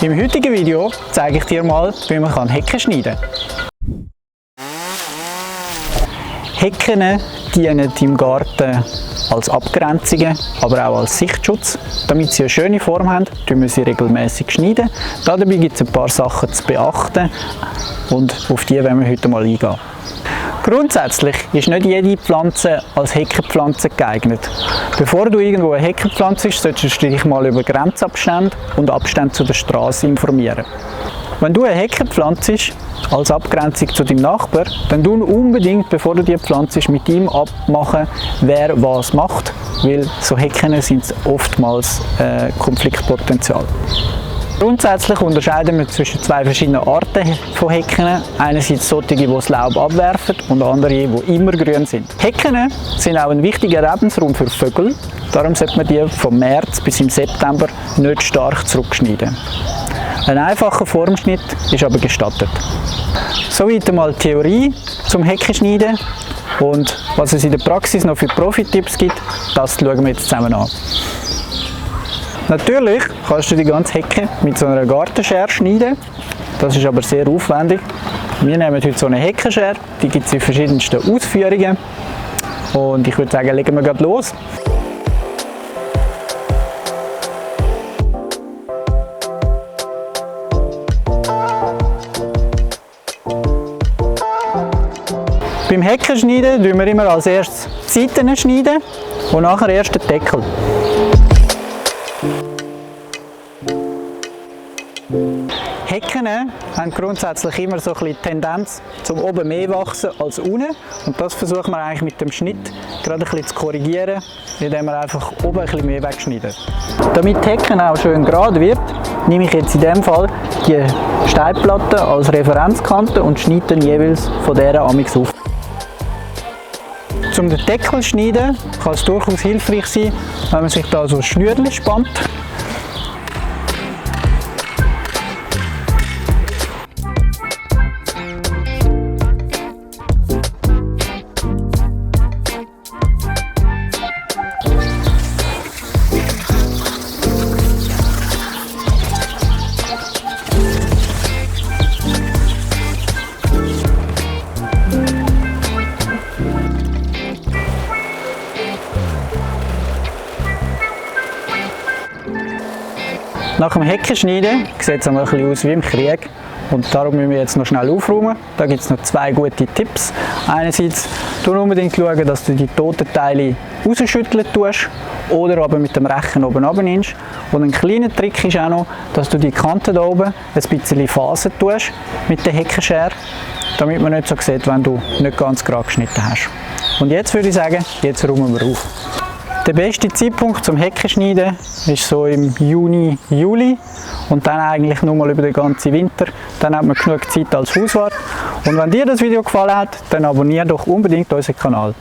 Im heutigen Video zeige ich dir mal, wie man Hecken schneiden kann. Hecken dienen im Garten als Abgrenzungen, aber auch als Sichtschutz. Damit sie eine schöne Form haben, schneiden wir sie regelmäßig schneiden. Dabei gibt es ein paar Sachen zu beachten und auf die werden wir heute mal eingehen. Grundsätzlich ist nicht jede Pflanze als Heckenpflanze geeignet. Bevor du irgendwo eine Hecke pflanzt, solltest du dich mal über Grenzabstände und Abstände zu der Straße informieren. Wenn du eine Hecke pflanzt, als Abgrenzung zu deinem Nachbar, dann tu unbedingt, bevor du die pflanzt, mit ihm abmachen, wer was macht, weil so Hecken sind oftmals Konfliktpotenzial. Grundsätzlich unterscheiden wir zwischen zwei verschiedenen Arten von Hecken. Einerseits solche, die das Laub abwerfen und andere, die immer grün sind. Hecken sind auch ein wichtiger Lebensraum für Vögel. Darum sollte man die vom März bis im September nicht stark zurückschneiden. Ein einfacher Formschnitt ist aber gestattet. Soweit einmal die Theorie zum Heckenschneiden und was es in der Praxis noch für Profi-Tipps gibt, das schauen wir jetzt zusammen an. Natürlich kannst du die ganze Hecke mit so einer Gartenschere schneiden, das ist aber sehr aufwendig. Wir nehmen heute so eine Heckenschere, die gibt es in verschiedensten Ausführungen und ich würde sagen, legen wir gleich los. Beim Heckenschneiden schneiden wir immer als erstes die Seiten schneiden und nachher erst den Deckel. Hecken haben grundsätzlich immer so ein bisschen die Tendenz zum oben mehr wachsen als unten und das versuchen wir eigentlich mit dem Schnitt gerade ein bisschen zu korrigieren, indem wir einfach oben ein bisschen mehr wegschneiden. Damit die Hecken auch schön gerade wird, nehme ich jetzt in dem Fall die Steinplatte als Referenzkante und schneide dann jeweils von dieser amix auf. Zum den Deckel zu schneiden kann es durchaus hilfreich sein, wenn man sich da so ein Schnürchen spannt. Nach dem Heckenschneiden sieht es ein bisschen aus wie im Krieg und darum müssen wir jetzt noch schnell aufräumen. Da gibt es noch zwei gute Tipps. Einerseits unbedingt schauen, dass du die toten Teile rausschütteln tust oder aber mit dem Rechen oben runternimmst. Und ein kleiner Trick ist auch noch, dass du die Kanten hier oben ein bisschen fasen tust mit der Heckenschere, damit man nicht so sieht, wenn du nicht ganz gerade geschnitten hast. Und jetzt würde ich sagen, jetzt räumen wir auf. Der beste Zeitpunkt zum Heckenschneiden ist so im Juni, Juli und dann eigentlich nur mal über den ganzen Winter. Dann hat man genug Zeit als Hauswart. Und wenn dir das Video gefallen hat, dann abonniere doch unbedingt unseren Kanal.